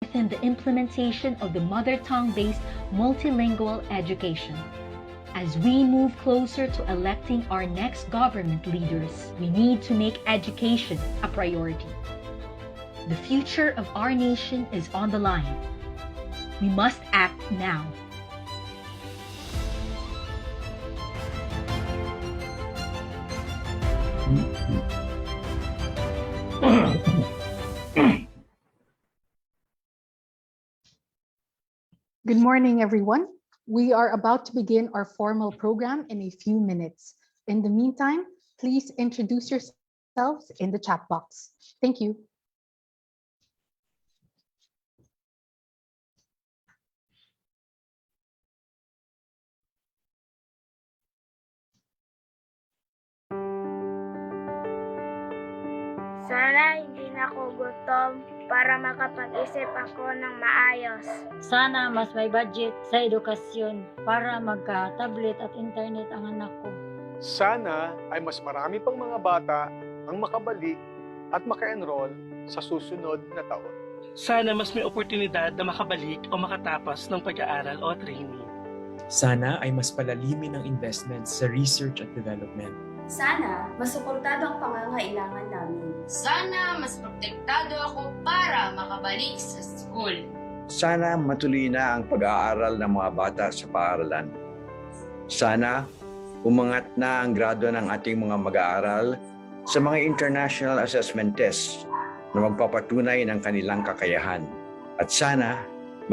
strengthen the implementation of the mother tongue-based multilingual education. As we move closer to electing our next government leaders, we need to make education a priority. The future of our nation is on the line. We must act now. Good morning, everyone. We are about to begin our formal program in a few minutes. In the meantime, please introduce yourselves in the chat box. Thank you. Sana hindi na ako gutom para makapag-isip ako ng maayos. Sana mas may budget sa edukasyon para magka-tablet at internet ang anak ko. Sana ay mas marami pang mga bata ang makabalik at maka-enroll sa susunod na taon. Sana mas may oportunidad na makabalik o makatapos ng pag-aaral o training. Sana ay mas palalimin ang investments sa research at development. Sana masuportado ang pangangailangan namin. Sana mas protektado ako para makabalik sa school. Sana matuloy na ang pag-aaral ng mga bata sa paaralan. Sana umangat na ang grado ng ating mga mag-aaral sa mga international assessment tests na magpapatunay ng kanilang kakayahan. At sana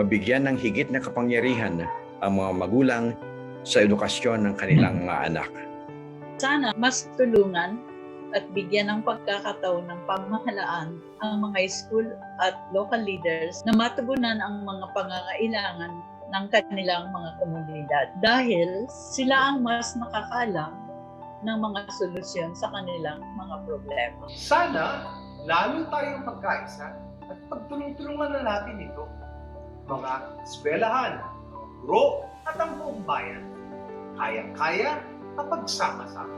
mabigyan ng higit na kapangyarihan ang mga magulang sa edukasyon ng kanilang mga anak. Sana mas tulungan at bigyan ng pagkakataon ng pamahalaan ang mga school at local leaders na matugunan ang mga pangangailangan ng kanilang mga komunidad dahil sila ang mas nakakaalam ng mga solusyon sa kanilang mga problema. Sana lalo tayong magkaisa at pagtulong-tulungan na natin ito. Mga eskwelahan, guro at ang buong bayan. Kayang-kaya kapag sama-sama.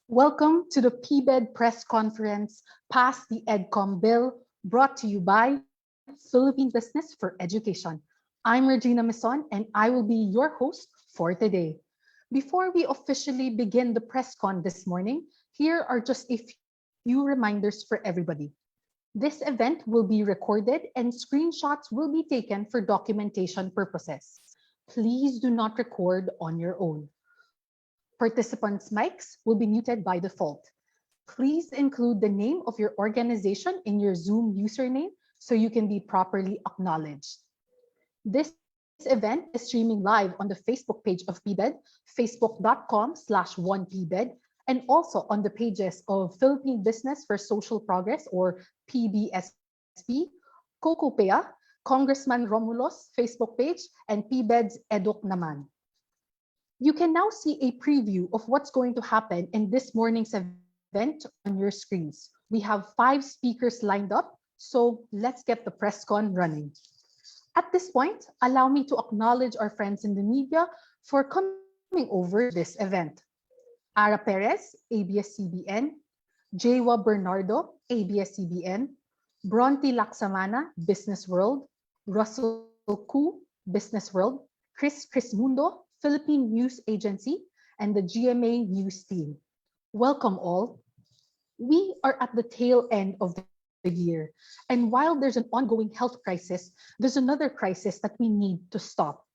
Welcome to the PBED press conference, Pass the EdCom Bill, brought to you by Philippine Business for Education. I'm Regina Mison, and I will be your host for today. Before we officially begin the press con this morning, here are just a few reminders for everybody. This event will be recorded and screenshots will be taken for documentation purposes. Please do not record on your own. Participants' mics will be muted by default. Please include the name of your organization in your Zoom username so you can be properly acknowledged. This event is streaming live on the Facebook page of PBED, facebook.com/1PBED, and also on the pages of Philippine Business for Social Progress or PBSP, COCOPEA, Congressman Romulo's Facebook page, and PBED's Eduk Naman. You can now see a preview of what's going to happen in this morning's event on your screens. We have 5 speakers lined up, so let's get the press con running. At this point, allow me to acknowledge our friends in the media for coming over this event. Ara Perez, ABS-CBN, Jaywa Bernardo, ABS-CBN, Bronte Laksamana, Business World, Russell Koo, Business World, Chris Mundo, Philippine News Agency, and the GMA News team. Welcome all. We are at the tail end of the year, and while there's an ongoing health crisis, there's another crisis that we need to stop.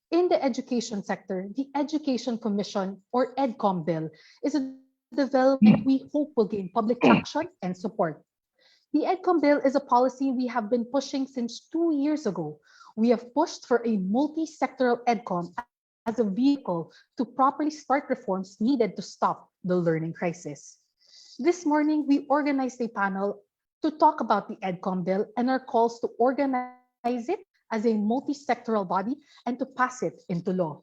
In the education sector, the Education Commission, or EdCom Bill, is a development we hope will gain public traction and support. The EdCom Bill is a policy we have been pushing since 2 years ago. We have pushed for a multi-sectoral EdCom as a vehicle to properly start reforms needed to stop the learning crisis. This morning, we organized a panel to talk about the EdCom Bill and our calls to organize it as a multi-sectoral body and to pass it into law.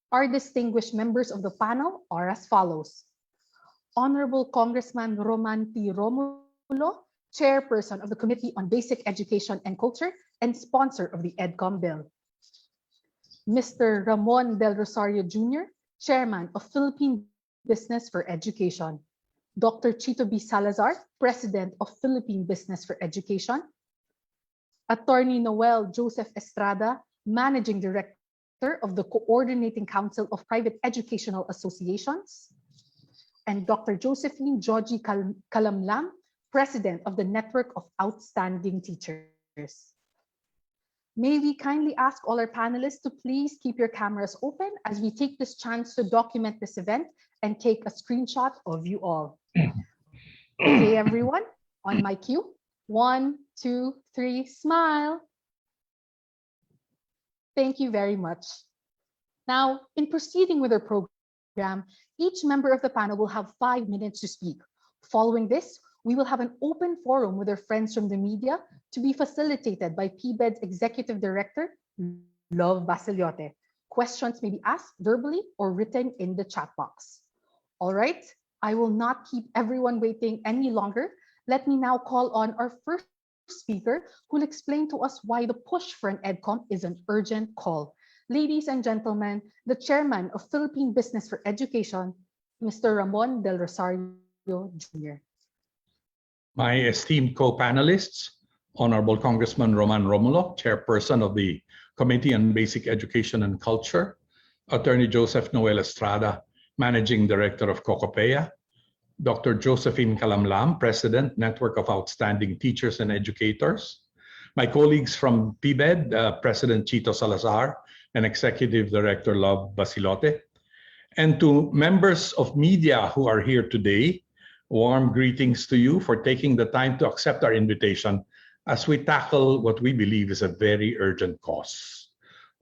Our distinguished members of the panel are as follows. Honorable Congressman Roman T. Romulo, Chairperson of the Committee on Basic Education and Culture and sponsor of the EdCom Bill. Mr. Ramon Del Rosario Jr., Chairman of Philippine Business for Education. Dr. Chito B. Salazar, President of Philippine Business for Education. Attorney Noel Joseph Estrada, Managing Director of the Coordinating Council of Private Educational Associations. And Dr. Josephine Georgie Calamlam, President of the Network of Outstanding Teachers. May we kindly ask all our panelists to please keep your cameras open as we take this chance to document this event and take a screenshot of you all. Okay, everyone, on my cue. 1, 2, 3, smile. Thank you very much. Now, in proceeding with our program, each member of the panel will have 5 minutes to speak. Following this, we will have an open forum with our friends from the media to be facilitated by PBED's Executive Director, Love Basiliote. Questions may be asked verbally or written in the chat box. All right, I will not keep everyone waiting any longer. Let me now call on our first speaker who will explain to us why the push for an EDCOM is an urgent call. Ladies and gentlemen, the Chairman of Philippine Business for Education, Mr. Ramon Del Rosario Jr. My esteemed co-panelists, Honorable Congressman Roman Romulo, Chairperson of the Committee on Basic Education and Culture, Attorney Joseph Noel Estrada, Managing Director of COCOPEA, Dr. Josephine Calamlam, President, Network of Outstanding Teachers and Educators, my colleagues from PBED, President Chito Salazar, and Executive Director Love Basilote, and to members of media who are here today, warm greetings to you for taking the time to accept our invitation as we tackle what we believe is a very urgent cause.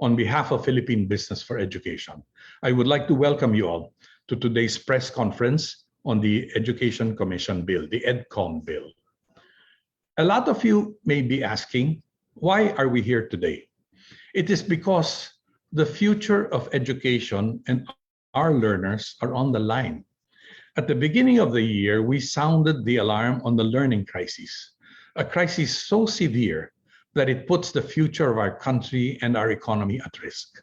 On behalf of Philippine Business for Education, I would like to welcome you all to today's press conference on the Education Commission Bill, the EDCOM Bill. A lot of you may be asking, why are we here today? It is because the future of education and our learners are on the line. At the beginning of the year, we sounded the alarm on the learning crisis, a crisis so severe that it puts the future of our country and our economy at risk.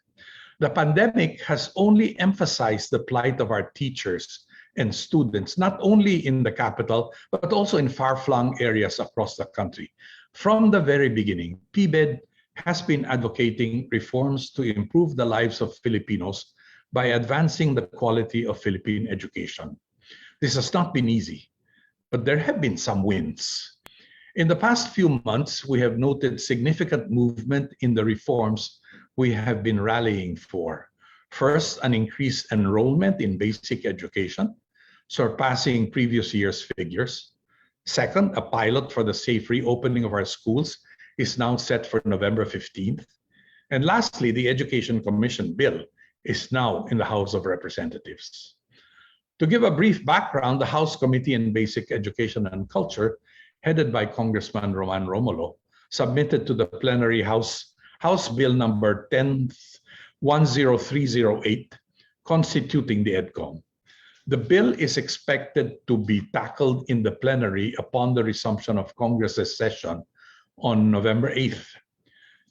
The pandemic has only emphasized the plight of our teachers and students, not only in the capital, but also in far-flung areas across the country. From the very beginning, PBED has been advocating reforms to improve the lives of Filipinos by advancing the quality of Philippine education. This has not been easy, but there have been some wins. In the past few months, we have noted significant movement in the reforms we have been rallying for. First, an increased enrollment in basic education, surpassing previous year's figures. Second, a pilot for the safe reopening of our schools is now set for November 15th. And lastly, the Education Commission Bill is now in the House of Representatives. To give a brief background, the House Committee on Basic Education and Culture, headed by Congressman Roman Romulo, submitted to the plenary House Bill number 10308, constituting the EDCOM. The bill is expected to be tackled in the plenary upon the resumption of Congress's session on November 8th.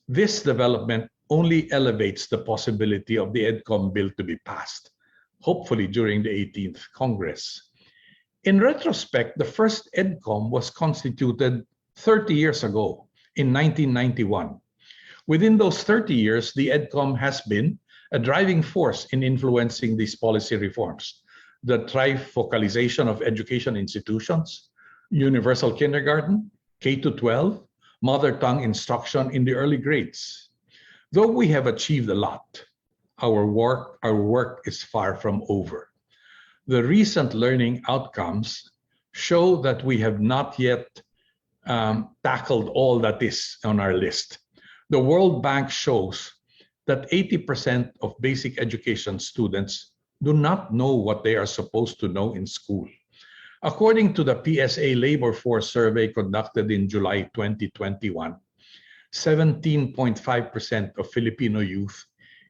This development only elevates the possibility of the EDCOM bill to be passed, hopefully during the 18th Congress. In retrospect, the first EDCOM was constituted 30 years ago in 1991. Within those 30 years, the EDCOM has been a driving force in influencing these policy reforms. The trifocalization of education institutions, universal kindergarten, K-12, mother tongue instruction in the early grades. Though we have achieved a lot, our work is far from over. The recent learning outcomes show that we have not yet tackled all that is on our list. The World Bank shows that 80% of basic education students do not know what they are supposed to know in school. According to the PSA Labor Force survey conducted in July 2021, 17.5% of Filipino youth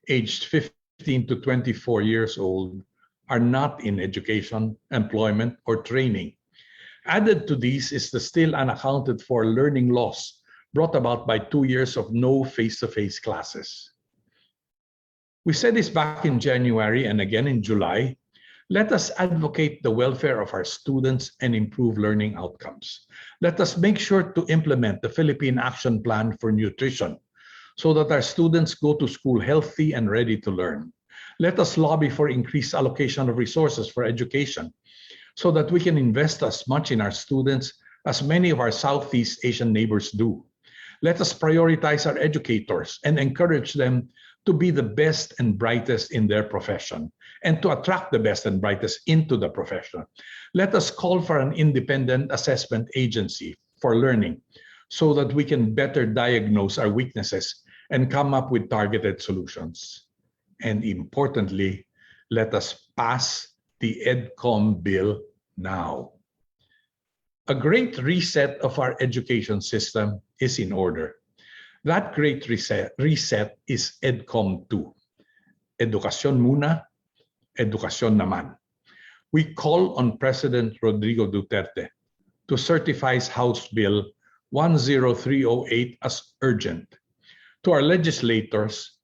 aged 15 to 24 years old are not in education, employment, or training. Added to these is the still unaccounted for learning loss brought about by 2 years of no face-to-face classes. We said this back in January and again in July. Let us advocate the welfare of our students and improve learning outcomes. Let us make sure to implement the Philippine Action Plan for Nutrition so that our students go to school healthy and ready to learn. Let us lobby for increased allocation of resources for education so that we can invest as much in our students as many of our Southeast Asian neighbors do. Let us prioritize our educators and encourage them to be the best and brightest in their profession and to attract the best and brightest into the profession. Let us call for an independent assessment agency for learning so that we can better diagnose our weaknesses and come up with targeted solutions. And importantly, let us pass the EDCOM bill now. A great reset of our education system is in order. That great reset is EDCOM 2. Edukasyon muna, edukasyon naman. We call on President Rodrigo Duterte to certify House Bill 10308 as urgent. To our legislators,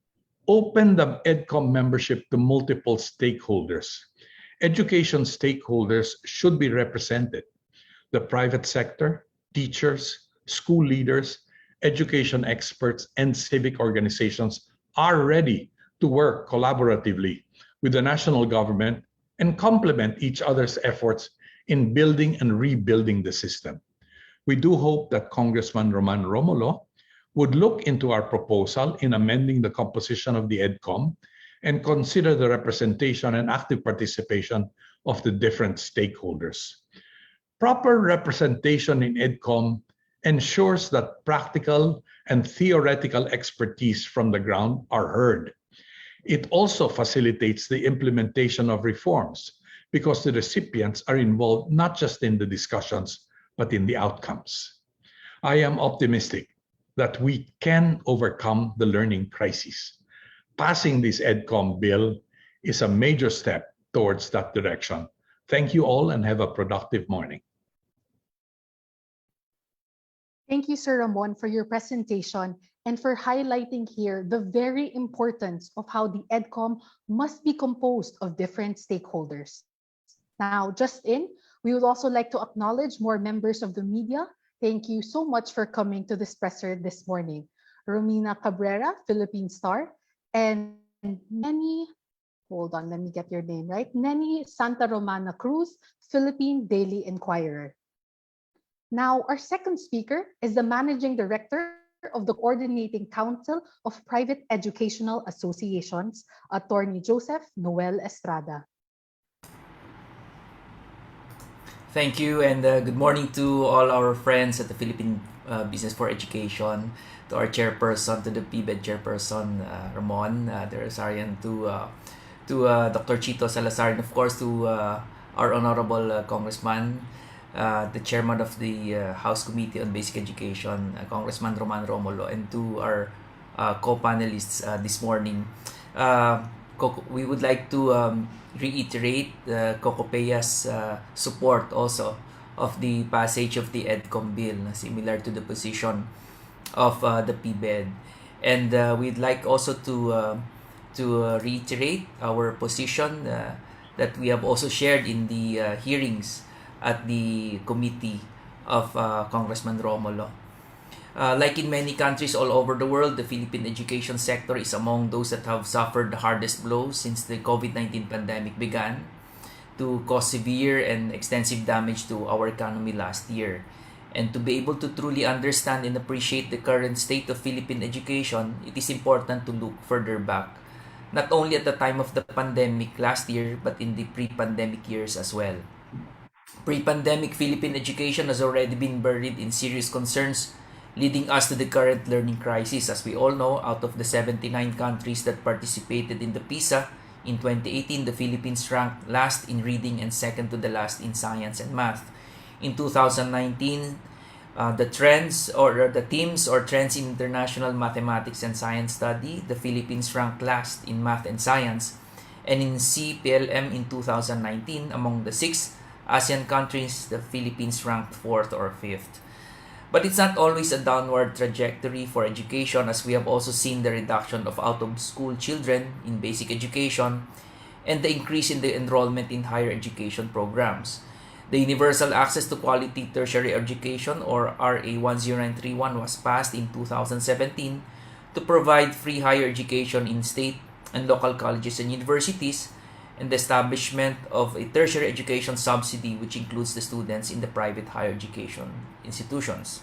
open the EDCOM membership to multiple stakeholders. Education stakeholders should be represented. The private sector, teachers, school leaders, education experts, and civic organizations are ready to work collaboratively with the national government and complement each other's efforts in building and rebuilding the system. We do hope that Congressman Roman Romulo would look into our proposal in amending the composition of the EDCOM and consider the representation and active participation of the different stakeholders. Proper representation in EDCOM ensures that practical and theoretical expertise from the ground are heard. It also facilitates the implementation of reforms because the recipients are involved not just in the discussions, but in the outcomes. I am optimistic that we can overcome the learning crisis. Passing this EDCOM bill is a major step towards that direction. Thank you all and have a productive morning. Thank you, Sir Ramon, for your presentation and for highlighting here the very importance of how the EDCOM must be composed of different stakeholders. Now, just in, we would also like to acknowledge more members of the media. Thank you so much for coming to this presser this morning. Romina Cabrera, Philippine Star, and Nenny, hold on, let me get your name right, Nenny Santa Romana Cruz, Philippine Daily Inquirer. Now, our second speaker is the Managing Director of the Coordinating Council of Private Educational Associations, Attorney Joseph Noel Estrada. Thank you, and good morning to all our friends at the Philippine Business for Education, to our chairperson, to the PBED chairperson, Ramon de Rosarian, to Dr. Chito Salazar, and of course to our honorable congressman, the chairman of the House Committee on Basic Education, Congressman Roman Romulo, and to our co-panelists this morning. We would like to reiterate COCOPEA's support also of the passage of the EDCOM bill, similar to the position of the PBED. And we'd like also to reiterate our position that we have also shared in the hearings at the committee of Congressman Romulo. Like in many countries all over the world, the Philippine education sector is among those that have suffered the hardest blow since the COVID-19 pandemic began to cause severe and extensive damage to our economy last year. And to be able to truly understand and appreciate the current state of Philippine education, it is important to look further back, not only at the time of the pandemic last year, but in the pre-pandemic years as well. Pre-pandemic Philippine education has already been buried in serious concerns, leading us to the current learning crisis. As we all know, out of the 79 countries that participated in the PISA, in 2018, the Philippines ranked last in reading and second to the last in science and math. In 2019, the themes or trends in international mathematics and science study, the Philippines ranked last in math and science. And in CPLM in 2019, among the 6 ASEAN countries, the Philippines ranked 4th or 5th. But it's not always a downward trajectory for education, as we have also seen the reduction of out-of-school children in basic education and the increase in the enrollment in higher education programs. The Universal Access to Quality Tertiary Education, or RA 10931, was passed in 2017 to provide free higher education in state and local colleges and universities, and the establishment of a tertiary education subsidy which includes the students in the private higher education institutions.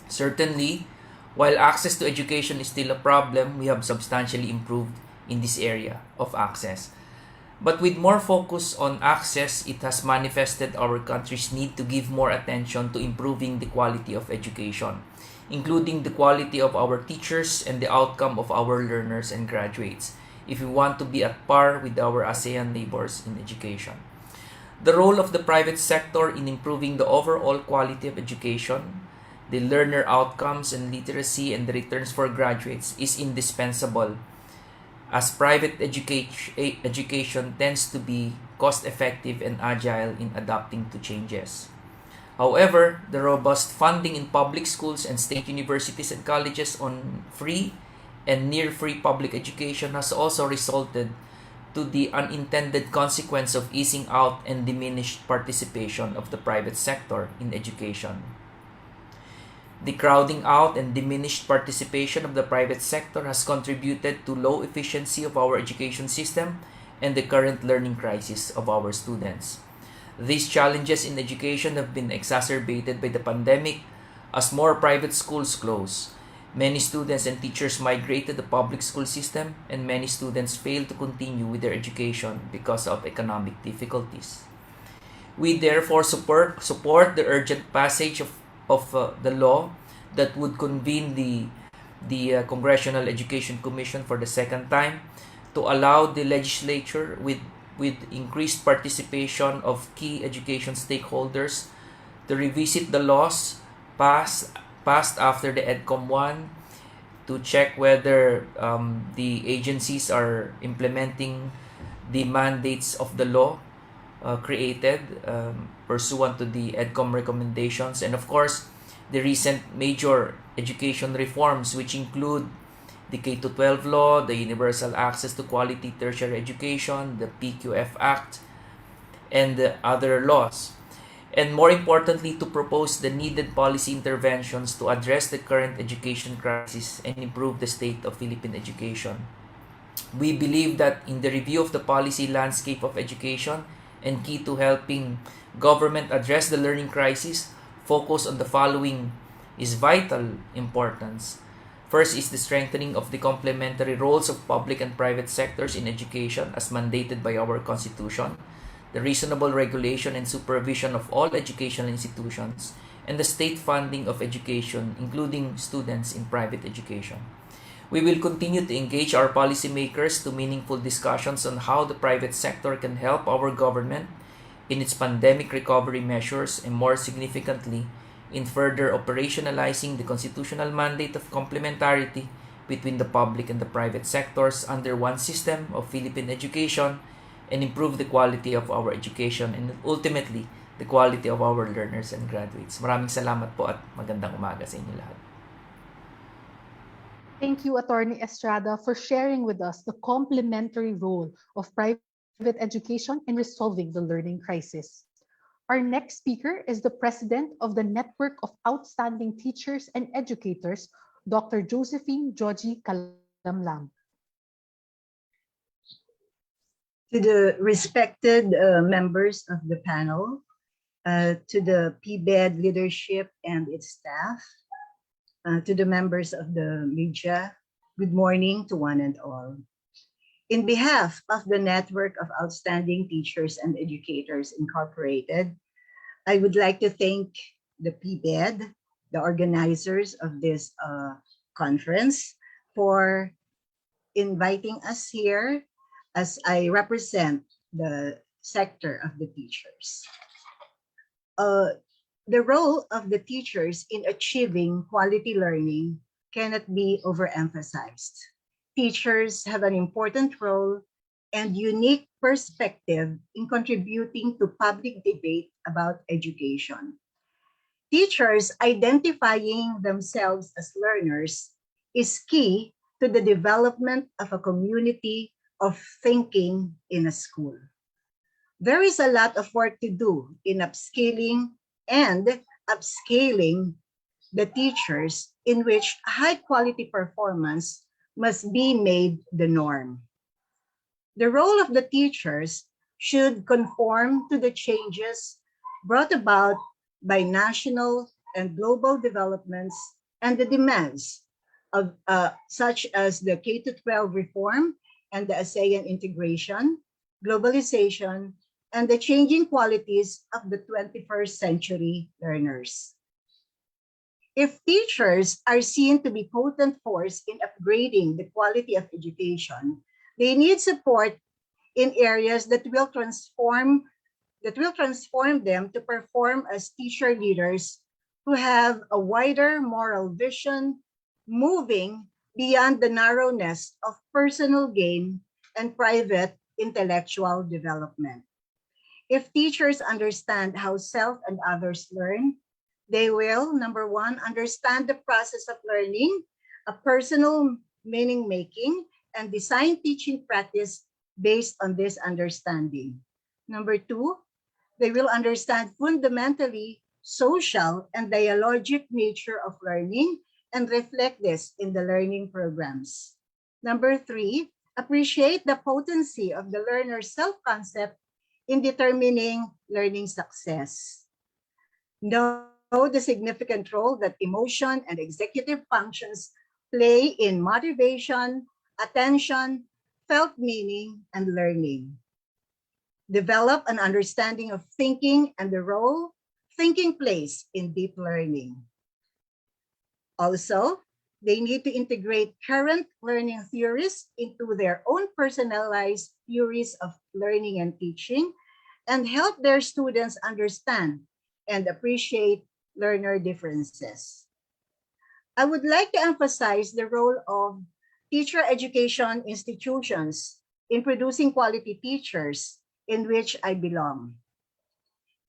Certainly, while access to education is still a problem, we have substantially improved in this area of access. But with more focus on access, it has manifested our country's need to give more attention to improving the quality of education, including the quality of our teachers and the outcome of our learners and graduates, if we want to be at par with our ASEAN neighbors in education. The role of the private sector in improving the overall quality of education, the learner outcomes and literacy, and the returns for graduates is indispensable, as private education tends to be cost-effective and agile in adapting to changes. However, the robust funding in public schools and state universities and colleges on free and near-free public education has also resulted to the unintended consequence of easing out and diminished participation of the private sector in education. The crowding out and diminished participation of the private sector has contributed to low efficiency of our education system and the current learning crisis of our students. These challenges in education have been exacerbated by the pandemic as more private schools close. Many students and teachers migrate to the public school system, and many students fail to continue with their education because of economic difficulties. We therefore support the urgent passage of the law that would convene the Congressional Education Commission for the second time to allow the legislature with increased participation of key education stakeholders to revisit the laws passed after the EDCOM 1, to check whether the agencies are implementing the mandates of the law created pursuant to the EDCOM recommendations, and of course the recent major education reforms, which include the K-12 law, the Universal Access to Quality Tertiary Education, the PQF Act, and the other laws. And more importantly, to propose the needed policy interventions to address the current education crisis and improve the state of Philippine education. We believe that in the review of the policy landscape of education, and key to helping government address the learning crisis, focus on the following is vital importance. First is the strengthening of the complementary roles of public and private sectors in education as mandated by our Constitution, the reasonable regulation and supervision of all educational institutions, and the state funding of education, including students in private education. We will continue to engage our policymakers to meaningful discussions on how the private sector can help our government in its pandemic recovery measures, and more significantly, in further operationalizing the constitutional mandate of complementarity between the public and the private sectors under one system of Philippine education, and improve the quality of our education and ultimately the quality of our learners and graduates. Maraming salamat po at magandang umaga sa inyo lahat. Thank you, Attorney Estrada, for sharing with us the complementary role of private education in resolving the learning crisis. Our next speaker is the president of the Network of Outstanding Teachers and Educators, Dr. Josephine Joji Calamlang. To the respected members of the panel, to the PBED leadership and its staff, to the members of the media, good morning to one and all. In behalf of the Network of Outstanding Teachers and Educators Incorporated, I would like to thank the PBED, the organizers of this conference, for inviting us here as I represent the sector of the teachers. The role of the teachers in achieving quality learning cannot be overemphasized. Teachers have an important role and unique perspective in contributing to public debate about education. Teachers identifying themselves as learners is key to the development of a community of thinking in a school. There is a lot of work to do in upskilling and upscaling the teachers, in which high quality performance must be made the norm. The role of the teachers should conform to the changes brought about by national and global developments and the demands of such as the K-12 reform and the ASEAN integration, globalization, and the changing qualities of the 21st century learners. If teachers are seen to be potent force in upgrading the quality of education, they need support in areas that will transform them to perform as teacher leaders who have a wider moral vision, moving beyond the narrowness of personal gain and private intellectual development. If teachers understand how self and others learn, they will, number one, understand the process of learning, a personal meaning making, and design teaching practice based on this understanding. Number two, they will understand fundamentally social and dialogic nature of learning and reflect this in the learning programs. Number three, appreciate the potency of the learner's self-concept in determining learning success. Know the significant role that emotion and executive functions play in motivation, attention, felt meaning, and learning. Develop an understanding of thinking and the role thinking plays in deep learning. Also, they need to integrate current learning theories into their own personalized theories of learning and teaching, and help their students understand and appreciate learner differences. I would like to emphasize the role of teacher education institutions in producing quality teachers, in which I belong.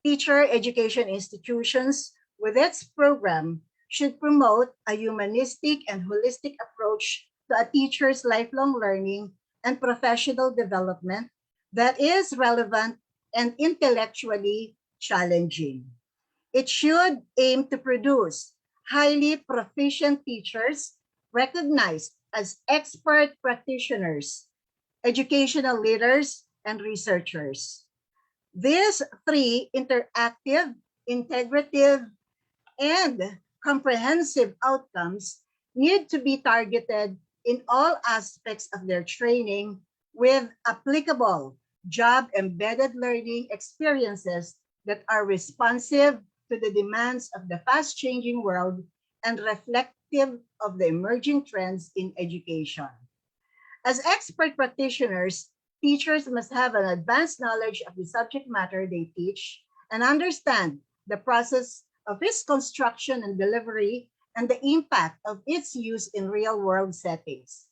Teacher education institutions, with its program, should promote a humanistic and holistic approach to a teacher's lifelong learning and professional development that is relevant and intellectually challenging. It should aim to produce highly proficient teachers recognized as expert practitioners, educational leaders, and researchers. These three interactive, integrative, and comprehensive outcomes need to be targeted in all aspects of their training with applicable job-embedded learning experiences that are responsive to the demands of the fast-changing world and reflective of the emerging trends in education. As expert practitioners, teachers must have an advanced knowledge of the subject matter they teach and understand the process of its construction and delivery and the impact of its use in real-world settings.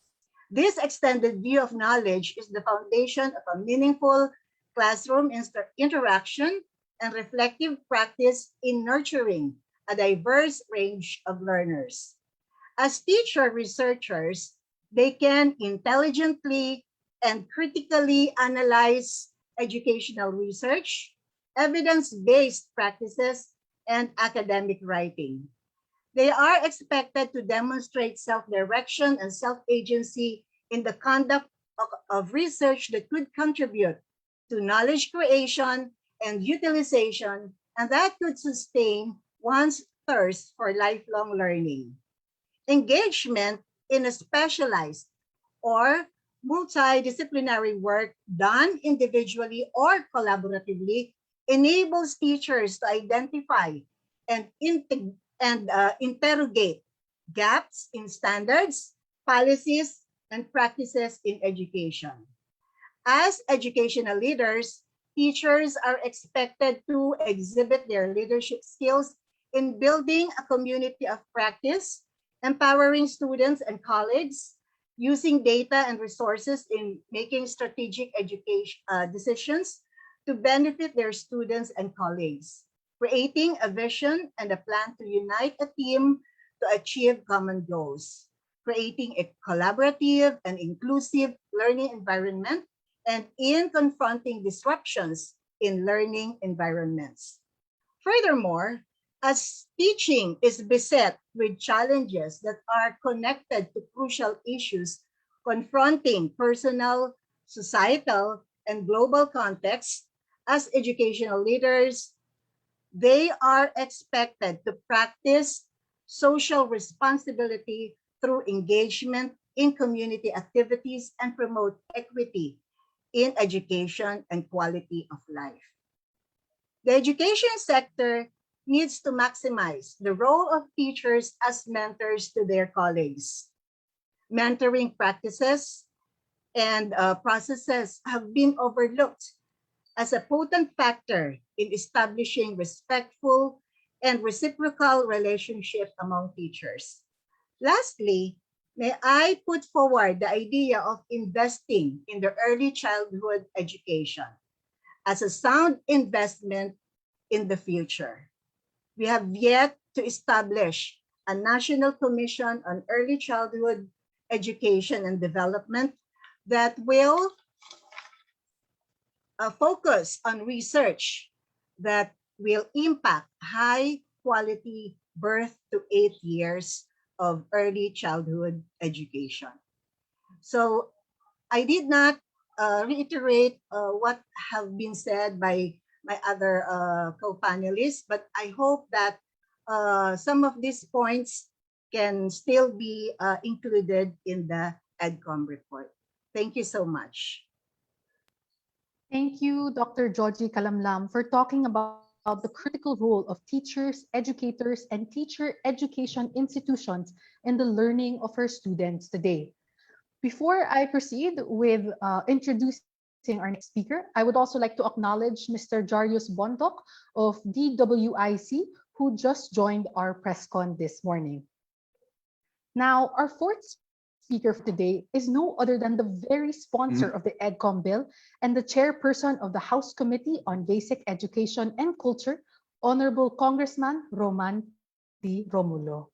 This extended view of knowledge is the foundation of a meaningful classroom interaction and reflective practice in nurturing a diverse range of learners. As teacher researchers, they can intelligently and critically analyze educational research, evidence-based practices, and academic writing. They are expected to demonstrate self-direction and self-agency in the conduct of research that could contribute to knowledge creation and utilization, and that could sustain one's thirst for lifelong learning. Engagement in a specialized or multidisciplinary work done individually or collaboratively enables teachers to identify and interrogate gaps in standards, policies, and practices in education. As educational leaders, teachers are expected to exhibit their leadership skills in building a community of practice, empowering students and colleagues, using data and resources in making strategic education decisions to benefit their students and colleagues. creating a vision and a plan to unite a team to achieve common goals, creating a collaborative and inclusive learning environment, and in confronting disruptions in learning environments. Furthermore, as teaching is beset with challenges that are connected to crucial issues confronting personal, societal, and global contexts, as educational leaders, they are expected to practice social responsibility through engagement in community activities and promote equity in education and quality of life. The education sector needs to maximize the role of teachers as mentors to their colleagues. Mentoring practices and processes have been overlooked as a potent factor in establishing respectful and reciprocal relationship among teachers. Lastly, may I put forward the idea of investing in the early childhood education as a sound investment in the future. We have yet to establish a National Commission on Early Childhood Education and Development that will focus on research that will impact high quality birth to 8 years of early childhood education. So I did not reiterate what have been said by my other co-panelists, but I hope that some of these points can still be included in the EDCOM report. Thank you so much. Thank you, Dr. Georgie Calamlam, for talking about the critical role of teachers, educators, and teacher education institutions in the learning of our students today. Before I proceed with introducing our next speaker, I would also like to acknowledge Mr. Jarius Bontoc of DWIC, who just joined our press con this morning. Now, our fourth speaker for today is no other than the very sponsor of the EDCOM bill and the chairperson of the House Committee on Basic Education and Culture, Honorable Congressman Roman D. Romulo.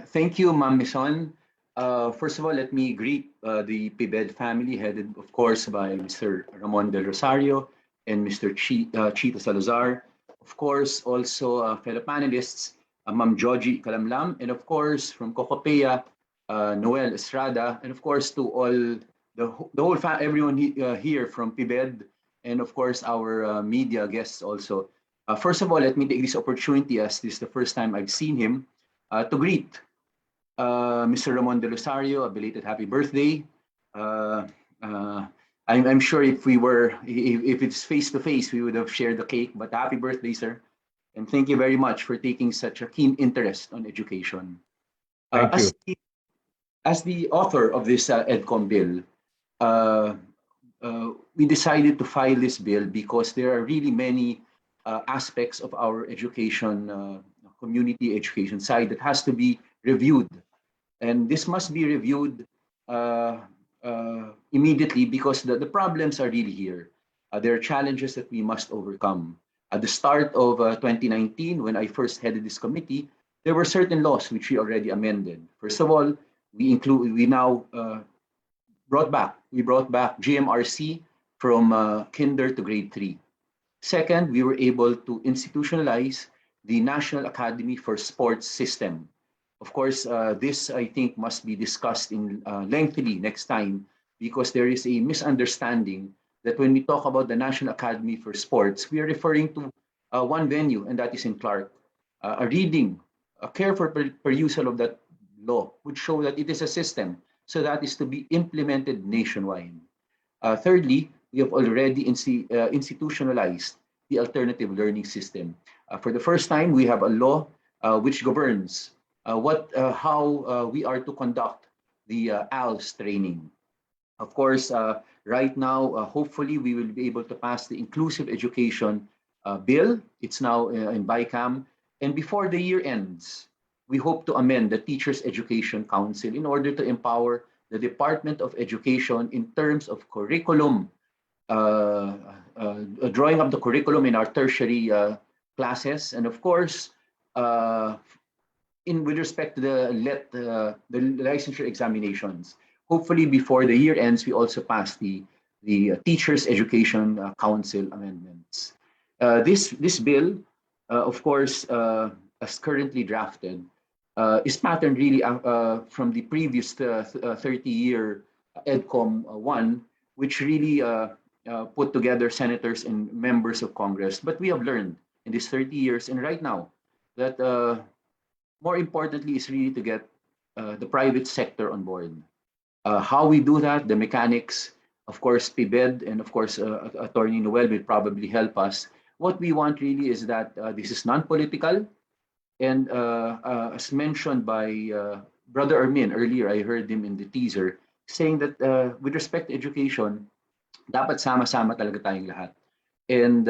Thank you, Ma'am Mison. First of all, let me greet the PIBED family, headed, of course, by Mr. Ramon Del Rosario and Mr. Chito Salazar. Of course, also fellow panelists, Ma'am Georgie Calamlam, and of course, from Cocopea, Noel Estrada, and of course to all everyone here from PIBED, and of course our media guests also. First of all, let me take this opportunity, as this is the first time I've seen him, to greet Mr. Ramon Del Rosario, a belated happy birthday. I'm sure if it's face to face, we would have shared the cake. But happy birthday, sir, and thank you very much for taking such a keen interest on education. Thank you. As the author of this EDCOM bill, we decided to file this bill because there are really many aspects of our education, community education side that has to be reviewed. And this must be reviewed immediately because the problems are really here. There are challenges that we must overcome. At the start of 2019, when I first headed this committee, there were certain laws which we already amended. First of all, we brought back GMRC from kinder to grade 3. Second, we were able to institutionalize the National Academy for Sports system. Of course, this I think must be discussed in lengthily next time, because there is a misunderstanding that when we talk about the National Academy for Sports, we are referring to one venue, and that is in Clark. A careful perusal of that law would show that it is a system, so that is to be implemented nationwide. Thirdly, we have already institutionalized the alternative learning system. For the first time, we have a law which governs how we are to conduct the ALS training. Of course, right now, hopefully, we will be able to pass the Inclusive Education Bill. It's now in BICAM. And before the year ends, we hope to amend the Teachers Education Council in order to empower the Department of Education in terms of curriculum, drawing up the curriculum in our tertiary classes, and of course, with respect to the licensure examinations. Hopefully, before the year ends, we also pass the Teachers Education Council amendments. This bill, of course, as currently drafted, is patterned really from the previous 30-year EDCOM 1, which really put together senators and members of Congress. But we have learned in these 30 years and right now that more importantly is really to get the private sector on board. How we do that, the mechanics, of course, PBED and of course, Attorney Noel will probably help us. What we want really is that this is non-political. And as mentioned by Brother Armin earlier, I heard him in the teaser, saying that with respect to education, dapat sama-sama talaga tayong lahat. And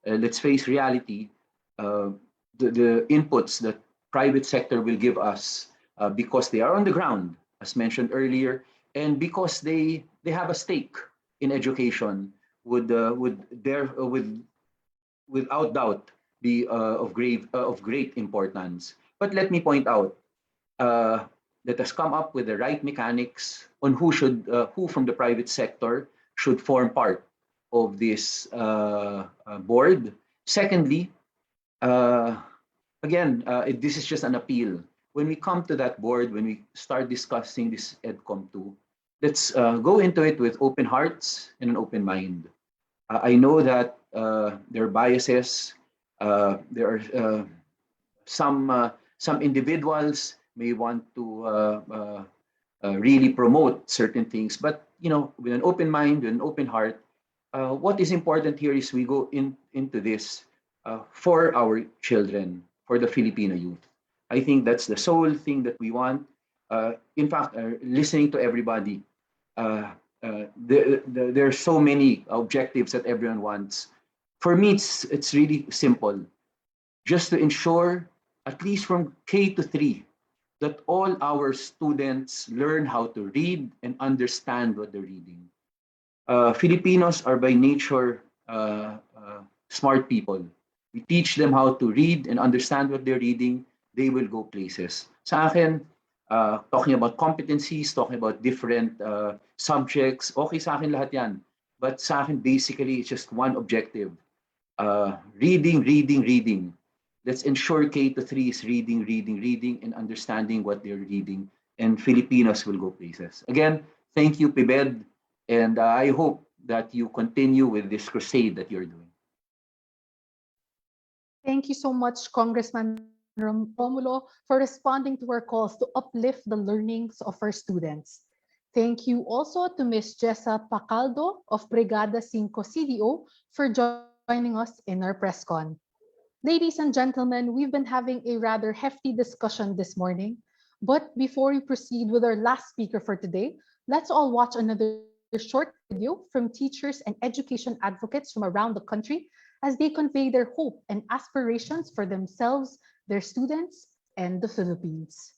let's face reality, the inputs that private sector will give us because they are on the ground, as mentioned earlier, and because they have a stake in education would without doubt be of great importance. But let me point out that has come up with the right mechanics on who from the private sector should form part of this board. Secondly, again, this is just an appeal. When we come to that board, when we start discussing this EDCOM 2, let's go into it with open hearts and an open mind. I know that there are biases. There are some individuals may want to really promote certain things, but with an open mind, with an open heart, what is important here is we go into this for our children, for the Filipino youth. I think that's the sole thing that we want. In fact, listening to everybody, there are so many objectives that everyone wants. For me, it's really simple. Just to ensure, at least from K to 3, that all our students learn how to read and understand what they're reading. Filipinos are by nature smart people. We teach them how to read and understand what they're reading, they will go places. Sa akin, talking about competencies, talking about different subjects, okay sa akin lahat yan. But sa akin, basically, it's just one objective. Reading, reading, reading. Let's ensure K to 3 is reading, reading, reading, and understanding what they're reading. And Filipinos will go places. Again, thank you, PBED. And I hope that you continue with this crusade that you're doing. Thank you so much, Congressman Romulo, for responding to our calls to uplift the learnings of our students. Thank you also to Ms. Jessa Pacaldo of Brigada 5 CDO for joining us in our press con. Ladies and gentlemen, we've been having a rather hefty discussion this morning. But before we proceed with our last speaker for today, let's all watch another short video from teachers and education advocates from around the country as they convey their hope and aspirations for themselves, their students, and the Philippines.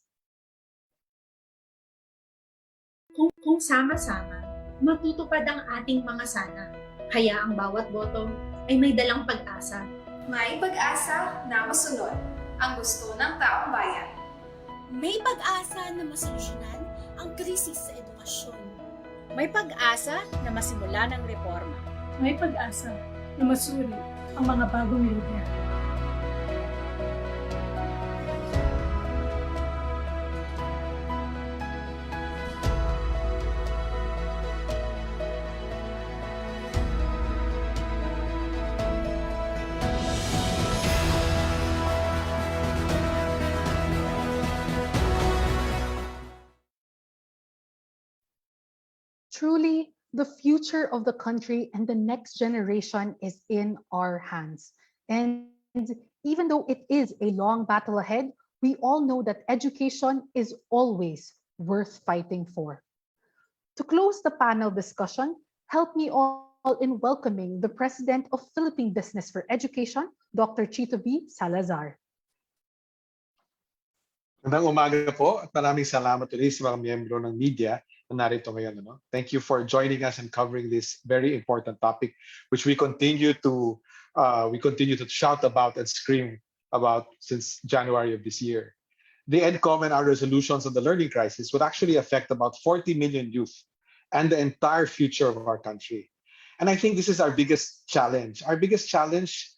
Kung sama-sama, matutupad ang ating mga sana. Kaya ang bawat boto ay may dalang pag-asa. May pag-asa na masunod ang gusto ng taong bayan. May pag-asa na masolusyonan ang krisis sa edukasyon. May pag-asa na masimulan ang reforma. May pag-asa na masuri ang mga bagong lider. Truly, the future of the country and the next generation is in our hands. And even though it is a long battle ahead, we all know that education is always worth fighting for. To close the panel discussion, help me all in welcoming the President of Philippine Business for Education, Dr. Chito B. Salazar. Magandang umaga po at maraming salamat ulit sa mga miyembro ng media na narito ngayon. Thank you for joining us and covering this very important topic which we continue to we continue to shout about and scream about since January of this year. The EDCOM and our resolutions on the learning crisis would actually affect about 40 million youth and the entire future of our country. And I think this is our biggest challenge. Our biggest challenge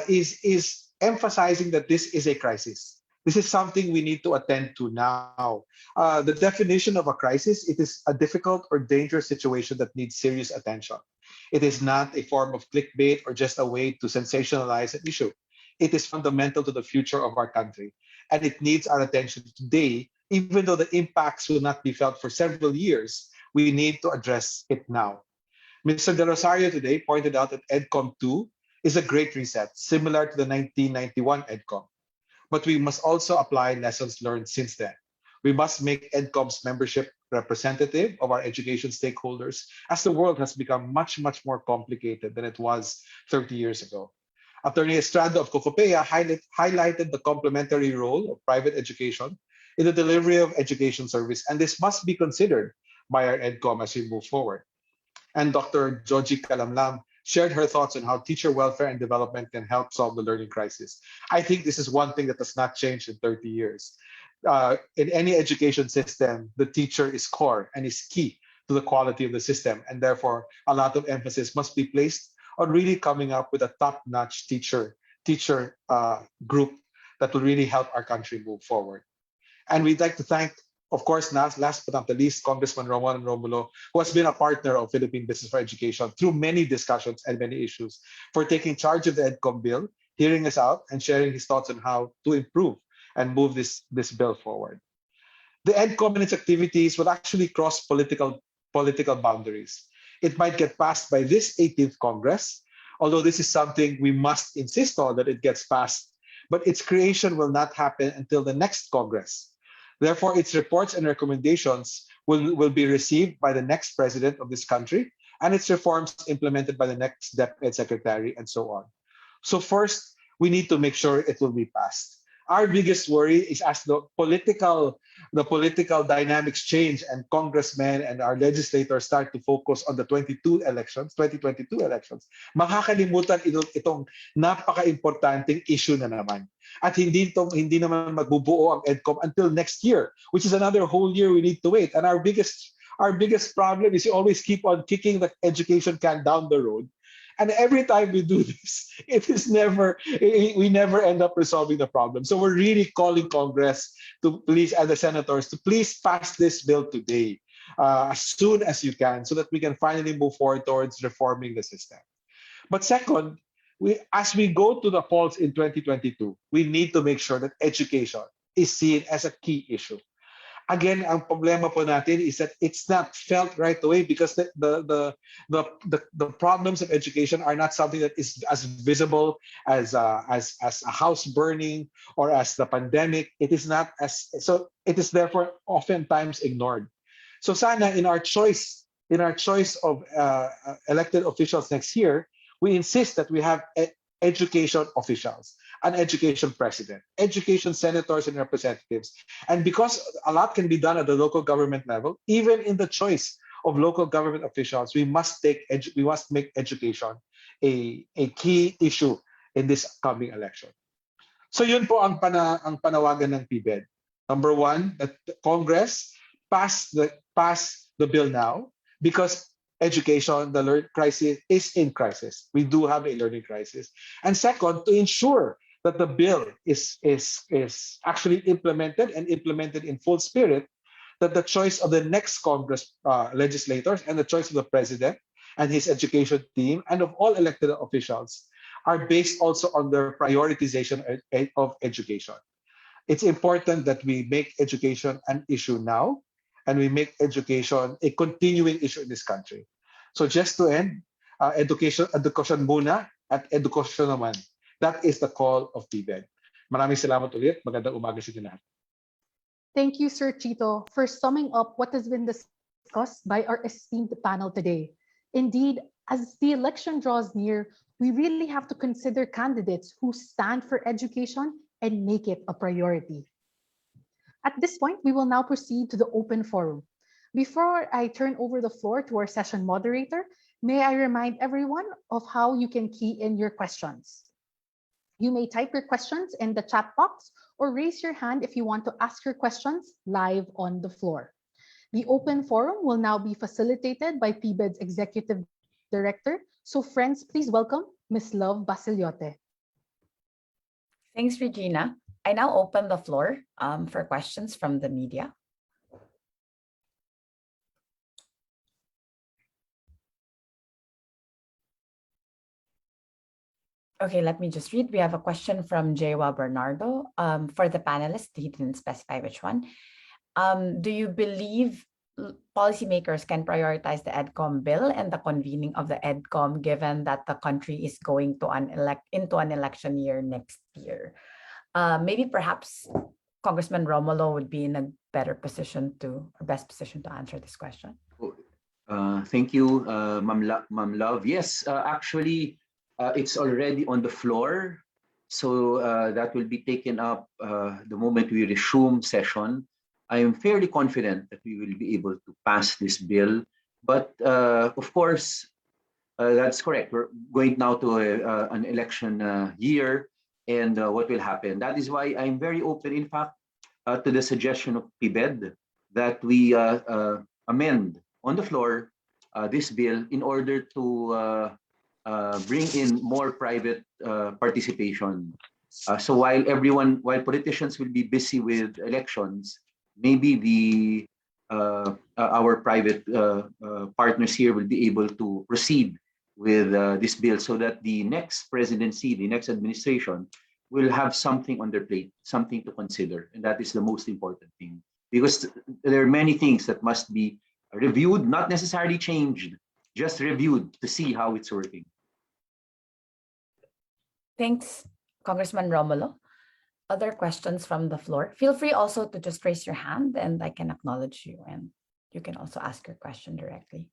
is emphasizing that this is a crisis. This is something we need to attend to now. The definition of a crisis, it is a difficult or dangerous situation that needs serious attention. It is not a form of clickbait or just a way to sensationalize an issue. It is fundamental to the future of our country, and it needs our attention today, even though the impacts will not be felt for several years. We need to address it now. Mr. De Rosario today pointed out that EDCOM 2 is a great reset, similar to the 1991 EDCOM. But we must also apply lessons learned since then. We must make EDCOM's membership representative of our education stakeholders, as the world has become much, much more complicated than it was 30 years ago. Attorney Estrada of COCOPEA highlighted the complementary role of private education in the delivery of education service, and this must be considered by our EDCOM as we move forward. And Dr. Joji Kalamlam shared her thoughts on how teacher welfare and development can help solve the learning crisis. I think this is one thing that has not changed in 30 years. In any education system, the teacher is core and is key to the quality of the system, and therefore a lot of emphasis must be placed on really coming up with a top-notch teacher group that will really help our country move forward. And we'd like to thank, of course, last but not the least, Congressman Ramon Romulo, who has been a partner of Philippine Business for Education through many discussions and many issues, for taking charge of the EDCOM bill, hearing us out, and sharing his thoughts on how to improve and move this bill forward. The EDCOM and its activities will actually cross political boundaries. It might get passed by this 18th Congress, although this is something we must insist on that it gets passed, but its creation will not happen until the next Congress. Therefore, its reports and recommendations will be received by the next president of this country, and its reforms implemented by the next DepEd secretary, and so on. So first, we need to make sure it will be passed. Our biggest worry is as the political dynamics change and congressmen and our legislators start to focus on the 2022 elections, makakalimutan itong napaka-importanting issue na naman. At hindi naman magbubuo ang EDCOM until next year, which is another whole year we need to wait. And our biggest problem is you always keep on kicking the education can down the road. And every time we do this, we never end up resolving the problem. So we're really calling Congress to please, and the senators, to please pass this bill today, as soon as you can, so that we can finally move forward towards reforming the system. But second, as we go to the polls in 2022, we need to make sure that education is seen as a key issue. Again, ang problema po natin is that it's not felt right away because the problems of education are not something that is as visible as a house burning or as the pandemic. It is not so. It is therefore oftentimes ignored. So sana in our choice of elected officials next year, we insist that we have education officials, an education president, education senators and representatives. And because a lot can be done at the local government level, even in the choice of local government officials, we must make education a key issue in this coming election. So yun po ang panawagan ng PBED. Number one, that the Congress pass the bill now, because education, the learning crisis is in crisis. We do have a learning crisis. And second, to ensure that the bill is actually implemented and implemented in full spirit, that the choice of the next Congress legislators and the choice of the president and his education team and of all elected officials are based also on the prioritization of education. It's important that we make education an issue now, and we make education a continuing issue in this country. So just to end, education muna at edukasyon naman. That is the call of PBED. Maraming salamat ulit. Magandang umaga sa inyo lahat. Thank you, Sir Chito, for summing up what has been discussed by our esteemed panel today. Indeed, as the election draws near, we really have to consider candidates who stand for education and make it a priority. At this point, we will now proceed to the open forum. Before I turn over the floor to our session moderator, May I remind everyone of how you can key in your questions. You may type your questions in the chat box or raise your hand if you want to ask your questions live on the floor. The open forum will now be facilitated by PBED's Executive Director. So friends, please welcome Ms. Love Basiliote. Thanks, Regina. I now open the floor for questions from the media. Okay, let me just read. We have a question from Jewa Bernardo. For the panelists, he didn't specify which one. Do you believe policymakers can prioritize the EDCOM bill and the convening of the EDCOM, given that the country is going to into an election year next year? Maybe perhaps Congressman Romulo would be in a better position best position to answer this question. Thank you, Ma'am Love. Yes, actually, it's already on the floor. So that will be taken up the moment we resume session. I am fairly confident that we will be able to pass this bill. But of course, that's correct. We're going now to an election year, and what will happen. That is why I'm very open, in fact, to the suggestion of PBED that we amend on the floor this bill in order to bring in more private participation. So while politicians will be busy with elections, maybe our private partners here will be able to proceed with this bill so that the next presidency, the next administration will have something on their plate, something to consider. And that is the most important thing, because there are many things that must be reviewed, not necessarily changed, just reviewed to see how it's working. Thanks, Congressman Romulo. Other questions from the floor? Feel free also to just raise your hand and I can acknowledge you, and you can also ask your question directly.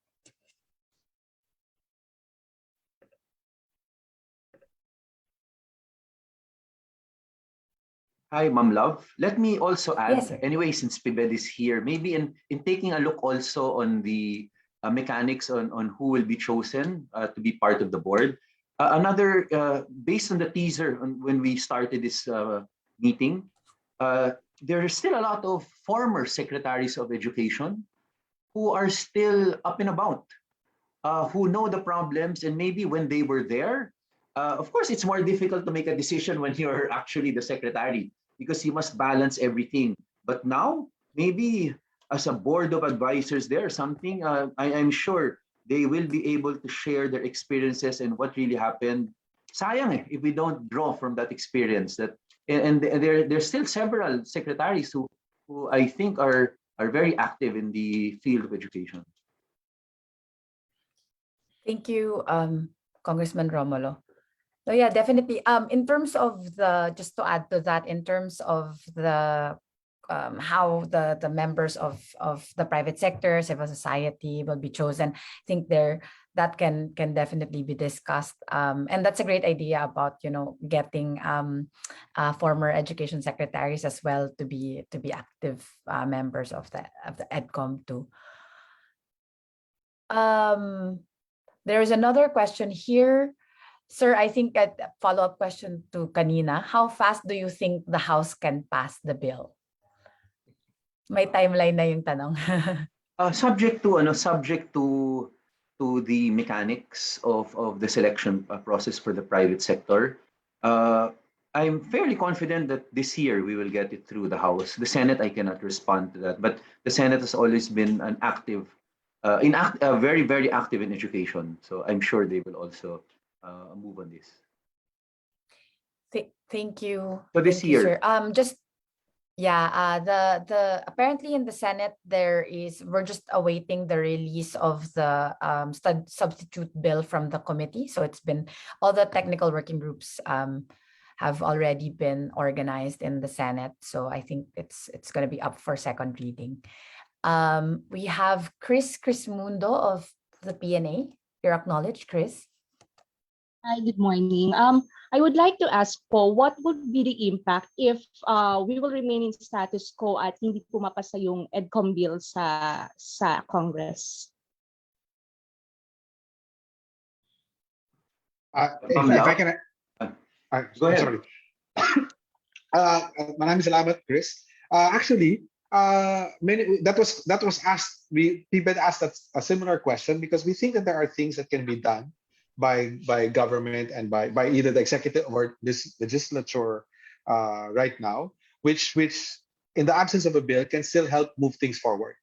Hi, Ma'am Love. Let me also add, Yes, sir. anyway, since PBED is here, maybe in taking a look also on the mechanics on who will be chosen to be part of the board. Based on the teaser when we started this meeting, there are still a lot of former secretaries of education who are still up and about, who know the problems, and maybe when they were there, of course, it's more difficult to make a decision when you're actually the secretary, because you must balance everything. But now, maybe as a board of advisors there, something, I'm sure they will be able to share their experiences and what really happened. Sayang if we don't draw from that experience. And there's still several secretaries who I think are very active in the field of education. Thank you, Congressman Romulo. So yeah, definitely. In terms of just to add to that, in terms of the how the members of the private sector, civil society will be chosen, I think that can definitely be discussed. And that's a great idea about getting former education secretaries as well to be active members of the EDCOM too. There is another question here. Sir, I think a follow-up question to kanina. How fast do you think the House can pass the bill? May timeline na yung tanong. Subject to the mechanics of the selection process for the private sector. I'm fairly confident that this year we will get it through the House. The Senate, I cannot respond to that, but the Senate has always been an very, very active in education. So I'm sure they will also move on this. Thank you. So this Thank you, year. sir. The apparently in the Senate we're just awaiting the release of the substitute bill from the committee. So it's been all the technical working groups have already been organized in the Senate. So I think it's going to be up for second reading. We have Chris Mundo of the PNA. You're acknowledged, Chris. Hi, good morning. I would like to ask po, what would be the impact if we will remain in status quo at hindi pumapasa yung EDCOM bill sa Congress? If I can, Go ahead. Sorry. Maraming salamat, Chris. Actually, that was asked. PBED asked a similar question because we think that there are things that can be done by government and by either the executive or this legislature right now, which in the absence of a bill can still help move things forward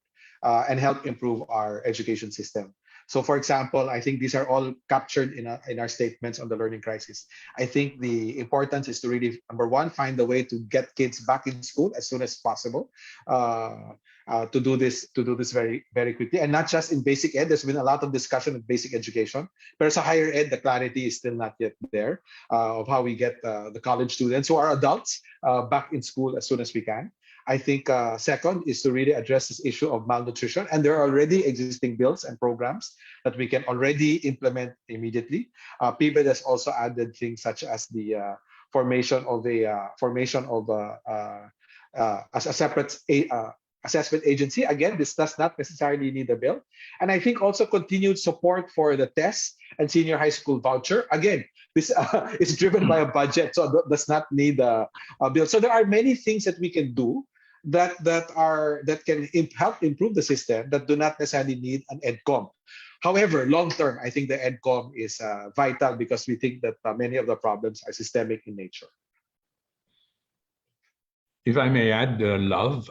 and help improve our education system. So, for example, I think these are all captured in our statements on the learning crisis. I think the importance is to really, number one, find a way to get kids back in school as soon as possible. To do this very, very quickly, and not just in basic ed. There's been a lot of discussion of basic education, but as a higher ed, the clarity is still not yet there of how we get the college students who are adults back in school as soon as we can. I think second is to really address this issue of malnutrition, and there are already existing bills and programs that we can already implement immediately. PBED has also added things such as the formation of a separate assessment agency. Again, this does not necessarily need a bill. And I think also continued support for the tests and senior high school voucher. Again, this is driven by a budget, so it does not need a bill. So there are many things that we can do that can help improve the system that do not necessarily need an EDCOM. However, long term, I think the EDCOM is vital because we think that many of the problems are systemic in nature. If I may add, Love,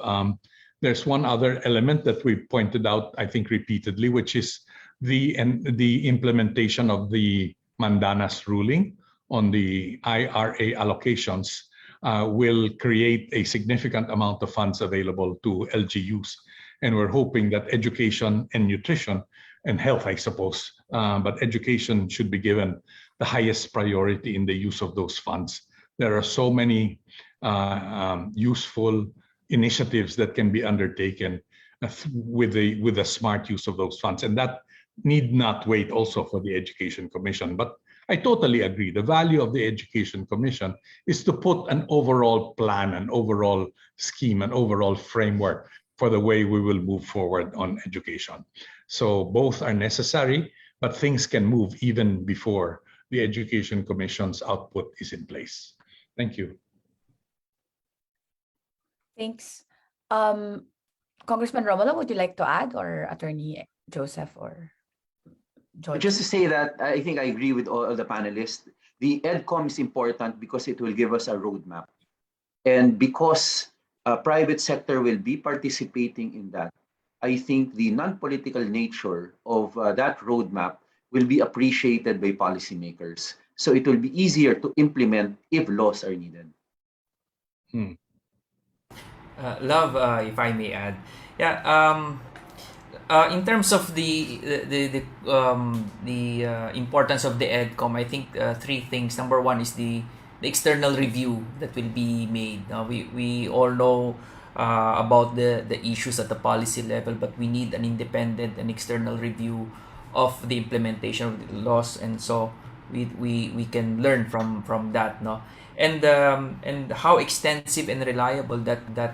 there's one other element that we pointed out, I think, repeatedly, which is the implementation of the Mandanas ruling on the IRA allocations will create a significant amount of funds available to LGUs. And we're hoping that education and nutrition and health, I suppose, but education should be given the highest priority in the use of those funds. There are so many useful initiatives that can be undertaken with the smart use of those funds, and that need not wait also for the Education Commission. But I totally agree. The value of the Education Commission is to put an overall plan, an overall scheme, an overall framework for the way we will move forward on education. So both are necessary, but things can move even before the Education Commission's output is in place. Thank you. Thanks. Congressman Romulo, would you like to add, or Attorney Joseph or George? Just to say that I think I agree with all the panelists. The EDCOM is important because it will give us a roadmap. And because private sector will be participating in that, I think the non-political nature of that roadmap will be appreciated by policymakers. So it will be easier to implement if laws are needed. Love, if I may add, in terms of the importance of the EDCOM, I think three things. Number one is the external review that will be made. We all know about the issues at the policy level, but we need an independent and external review of the implementation of the laws, and so we can learn from that, no. And how extensive and reliable that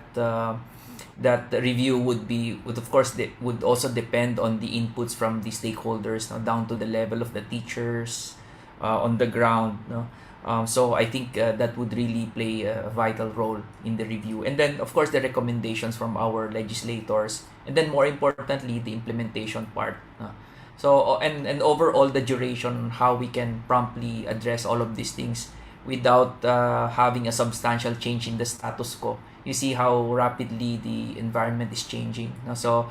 review would be would of course would also depend on the inputs from the stakeholders, no, down to the level of the teachers on the ground, no. So I think that would really play a vital role in the review, and then of course the recommendations from our legislators, and then more importantly the implementation part. So and overall the duration, how we can promptly address all of these things without having a substantial change in the status quo. You see how rapidly the environment is changing. So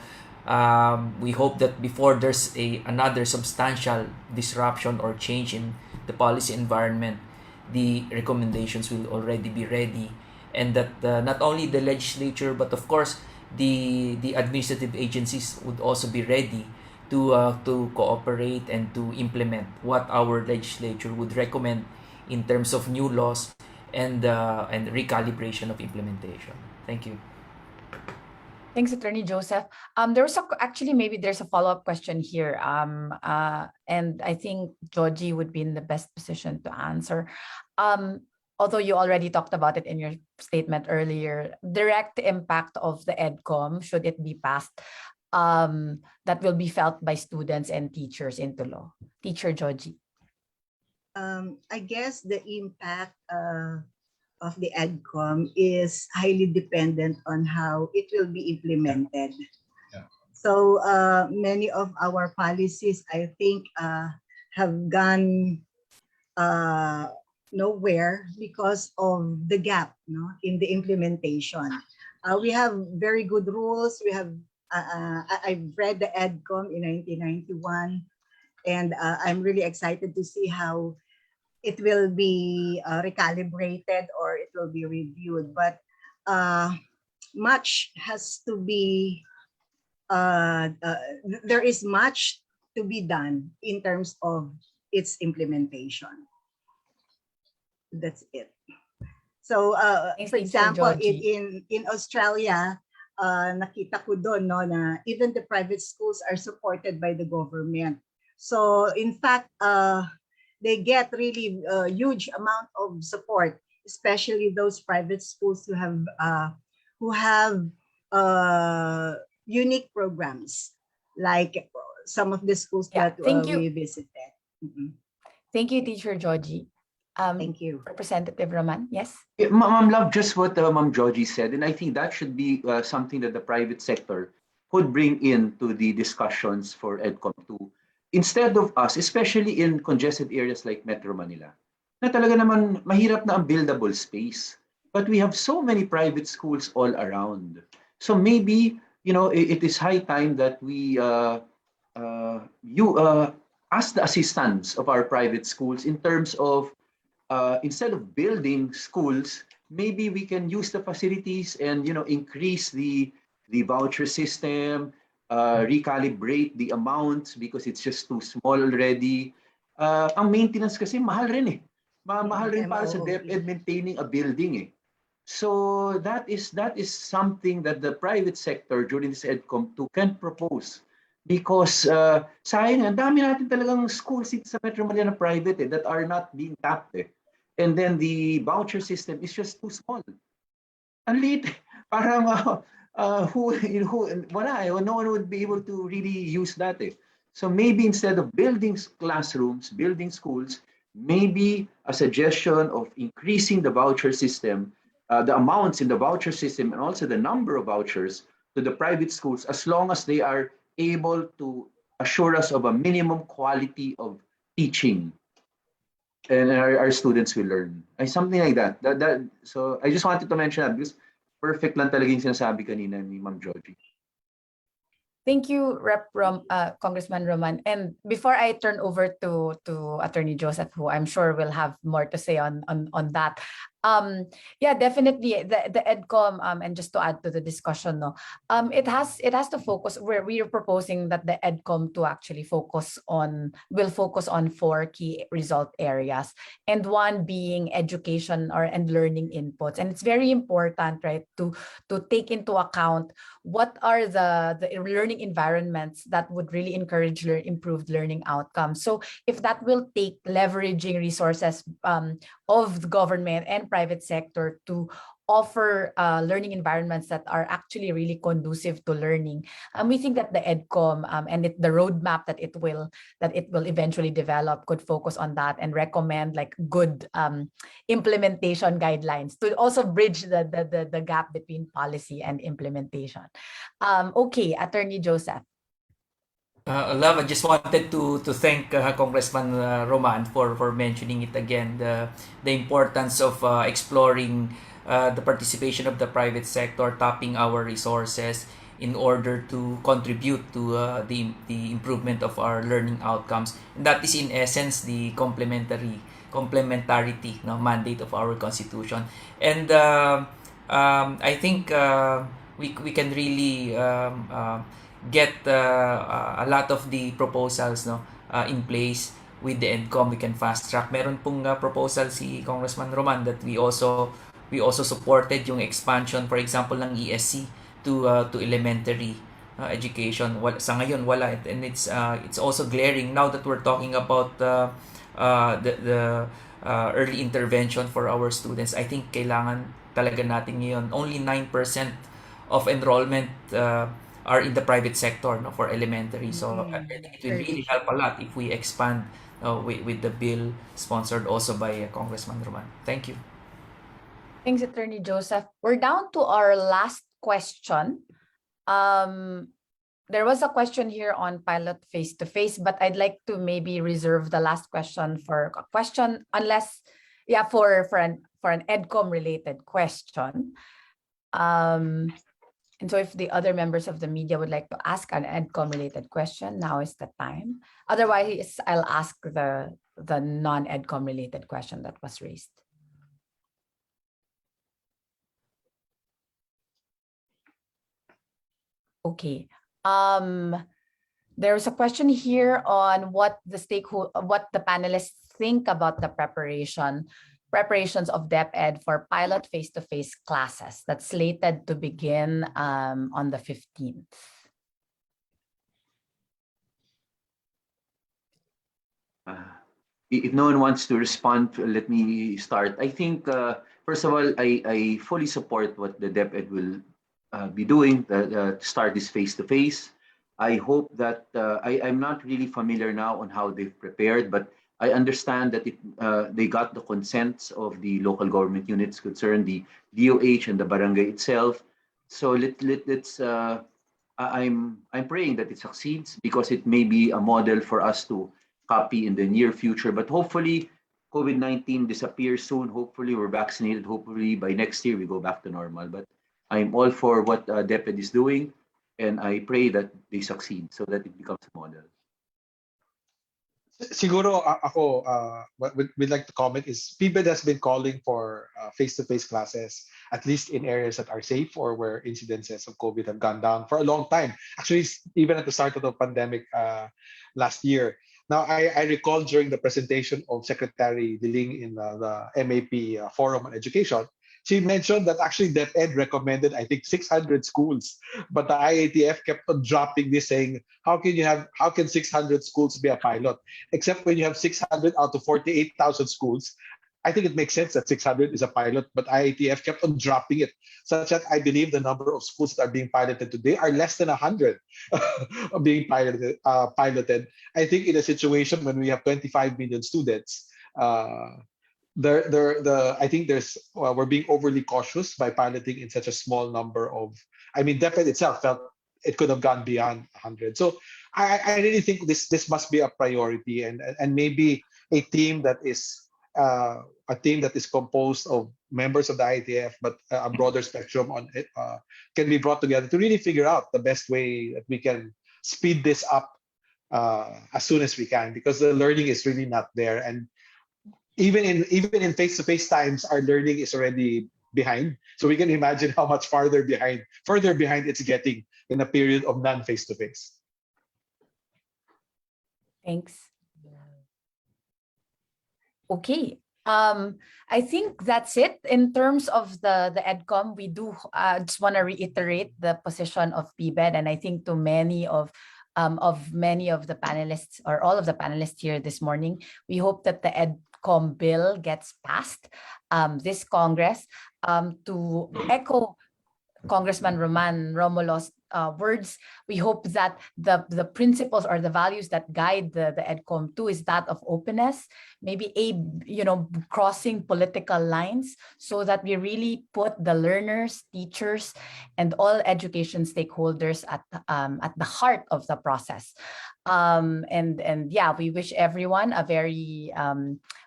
we hope that before there's another substantial disruption or change in the policy environment, the recommendations will already be ready, and that not only the legislature but of course the administrative agencies would also be ready to cooperate and to implement what our legislature would recommend in terms of new laws and recalibration of implementation. Thank you. Thanks, Attorney Joseph. There's a follow-up question here, and I think Georgie would be in the best position to answer. Although you already talked about it in your statement earlier, direct impact of the EDCOM, should it be passed, that will be felt by students and teachers into law. Teacher Georgie. I guess the impact of the EDCOM is highly dependent on how it will be implemented. So many of our policies, I think, have gone nowhere because of the gap, in the implementation. We have very good rules. We have I've read the EDCOM in 1991, and I'm really excited to see how it will be recalibrated or it will be reviewed. But much has to be, there is much to be done in terms of its implementation. That's it. So, for example, in Australia, nakita ko doon, na even the private schools are supported by the government. So, in fact, they get really a huge amount of support, especially those private schools who have unique programs, like some of the schools that we visited. Thank you, Teacher Georgie. Thank you. Representative Roman, yes? Ma'am, love just what Ma'am Georgie said, and I think that should be something that the private sector could bring into the discussions for EDCOM 2. Instead of us, especially in congested areas like Metro Manila, na talaga naman mahirap na ang buildable space. But we have so many private schools all around. So maybe, it is high time that we ask the assistance of our private schools in terms of instead of building schools, maybe we can use the facilities and increase the voucher system, recalibrate the amounts because it's just too small already. Ang maintenance kasi mahal rin eh. Mahal rin para sa DepEd maintaining a building eh. So that is something that the private sector during this EDCOM 2 can propose. Because sayang, ang dami natin talagang schools sa Metro Manila na private that are not being tapped eh. And then the voucher system is just too small. Ang liit. Parang no one would be able to really use that eh. So maybe instead of building classrooms, building schools, maybe a suggestion of increasing the voucher system, the amounts in the voucher system and also the number of vouchers to the private schools as long as they are able to assure us of a minimum quality of teaching. And our students will learn. Something like that. So I just wanted to mention that because perfect lang talaga yung sinasabi kanina ni Ma'am Georgie. Thank you, Congressman Roman. And before I turn over to Attorney Joseph, who I'm sure will have more to say on that. Yeah, definitely the EDCOM, and just to add to the discussion, it has to focus where we are proposing that the EDCOM to actually will focus on 4 key result areas, and one being education and learning inputs. And it's very important, right, to take into account what are the learning environments that would really encourage improved learning outcomes. So if that will take leveraging resources of the government and private sector to offer learning environments that are actually really conducive to learning, we think that the EDCOM and the roadmap that it will eventually develop could focus on that and recommend like good implementation guidelines to also bridge the gap between policy and implementation. Okay, Attorney Joseph. Love, I just wanted to thank Congressman Roman for mentioning it again, the importance of exploring the participation of the private sector, tapping our resources in order to contribute to the improvement of our learning outcomes. And that is in essence the complementarity mandate of our Constitution. And I think we can really get a lot of the proposals in place with the EDCOM. We can fast track. Meron pong proposal si Congressman Roman that we also supported yung expansion, for example, ng ESC to elementary education. Sa ngayon wala, and it's also glaring now that we're talking about the early intervention for our students. I think kailangan talaga natin ngayon. Only 9% of enrollment are in the private sector for elementary. So I think it will really help a lot if we expand with the bill sponsored also by Congressman Roman. Thank you. Thanks, Attorney Joseph. We're down to our last question. There was a question here on pilot face-to-face, but I'd like to maybe reserve the last question for a question, unless, yeah, for an EDCOM related question. And so if the other members of the media would like to ask an EDCOM related question, now is the time. Otherwise, I'll ask the non-EDCOM related question that was raised. Okay. There's a question here on what the panelists think about the preparations of DepEd for pilot face-to-face classes that's slated to begin on the 15th. If no one wants to respond, let me start. I think, first of all, I fully support what the DepEd will be doing to start this face-to-face. I hope that I'm not really familiar now on how they've prepared, but I understand that they got the consents of the local government units concerned, the DOH and the barangay itself. So I'm praying that it succeeds, because it may be a model for us to copy in the near future. But hopefully COVID-19 disappears soon. Hopefully we're vaccinated. Hopefully by next year we go back to normal. But I'm all for what DepEd is doing, and I pray that they succeed so that it becomes a model. Siguro ako, what we'd like to comment is PBED has been calling for face-to-face classes, at least in areas that are safe or where incidences of COVID have gone down for a long time. Actually, even at the start of the pandemic last year. Now, I recall during the presentation of Secretary Diling in the MAP Forum on Education, she mentioned that actually DepEd recommended, I think, 600 schools, but the IATF kept on dropping this, saying, how can 600 schools be a pilot? Except when you have 600 out of 48,000 schools. I think it makes sense that 600 is a pilot, but IATF kept on dropping it, such that I believe the number of schools that are being piloted today are less than 100 being piloted. I think in a situation when we have 25 million students, I think we're being overly cautious by piloting in such a small number of. I mean, DepEd itself felt it could have gone beyond 100. So I really think this must be a priority, and maybe a team that is composed of members of the IATF, but a broader spectrum on it can be brought together to really figure out the best way that we can speed this up as soon as we can, because the learning is really not there. And even in face-to-face times, our learning is already behind. So we can imagine how much further behind it's getting in a period of non-face-to-face. Thanks. Okay. I think that's it in terms of the EDCOM. We do just want to reiterate the position of PBED, and I think to many of the panelists, or all of the panelists here this morning, we hope that the EDCOM bill gets passed this Congress. To echo Congressman Roman Romulo's words, we hope that the principles or the values that guide the EDCOM 2 is that of openness, maybe crossing political lines, so that we really put the learners, teachers, and all education stakeholders at the heart of the process. And yeah, we wish everyone a very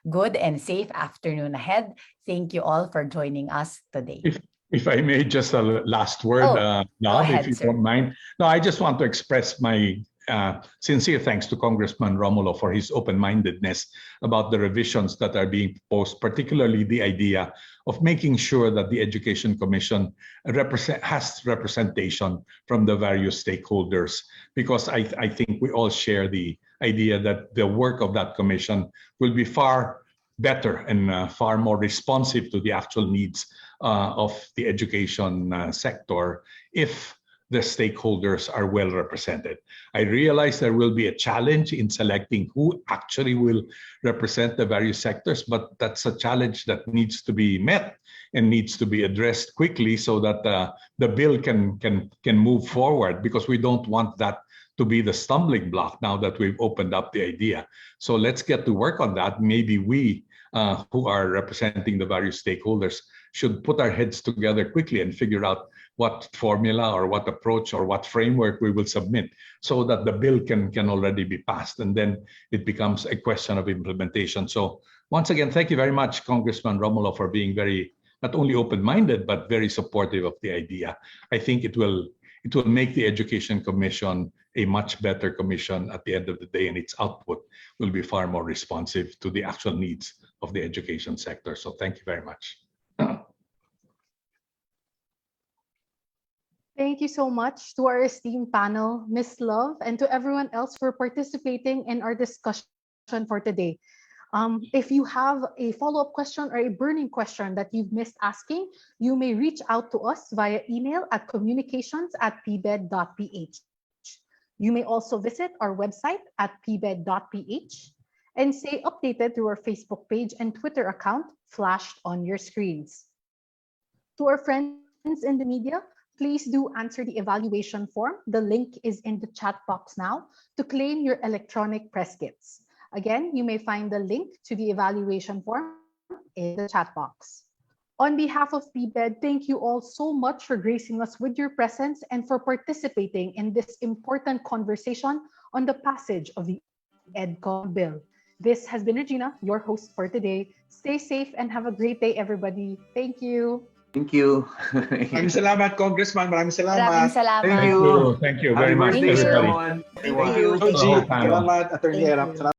good and safe afternoon ahead. Thank you all for joining us today. If I may, just a last word, if you don't mind. No, I just want to express my sincere thanks to Congressman Romulo for his open-mindedness about the revisions that are being proposed, particularly the idea of making sure that the Education Commission has representation from the various stakeholders, because I think we all share the idea that the work of that commission will be far better and far more responsive to the actual needs of the education sector if the stakeholders are well represented. I realize there will be a challenge in selecting who actually will represent the various sectors, but that's a challenge that needs to be met and needs to be addressed quickly so that the bill can move forward, because we don't want that to be the stumbling block now that we've opened up the idea. So let's get to work on that. Maybe we, who are representing the various stakeholders, should put our heads together quickly and figure out what formula or what approach or what framework we will submit so that the bill can already be passed, and then it becomes a question of implementation. So once again, thank you very much, Congressman Romulo, for being very, not only open-minded, but very supportive of the idea. I think it will make the Education Commission a much better commission at the end of the day, and its output will be far more responsive to the actual needs of the education sector. So thank you very much. Thank you so much to our esteemed panel, Ms. Love, and to everyone else for participating in our discussion for today. If you have a follow-up question or a burning question that you've missed asking, you may reach out to us via email at communications@pbed.ph. You may also visit our website at pbed.ph and stay updated through our Facebook page and Twitter account flashed on your screens. To our friends in the media, please do answer the evaluation form. The link is in the chat box now to claim your electronic press kits. Again, you may find the link to the evaluation form in the chat box. On behalf of PBED, thank you all so much for gracing us with your presence and for participating in this important conversation on the passage of the EDCOM bill. This has been Regina, your host for today. Stay safe and have a great day, everybody. Thank you. Thank you. Maraming salamat, Congressman. Maraming salamat. Maraming salamat. Thank you. Thank you very much, Happy birthday, everybody. everyone. Thank you, Joji. Salamat, Attorney Erap. Salamat.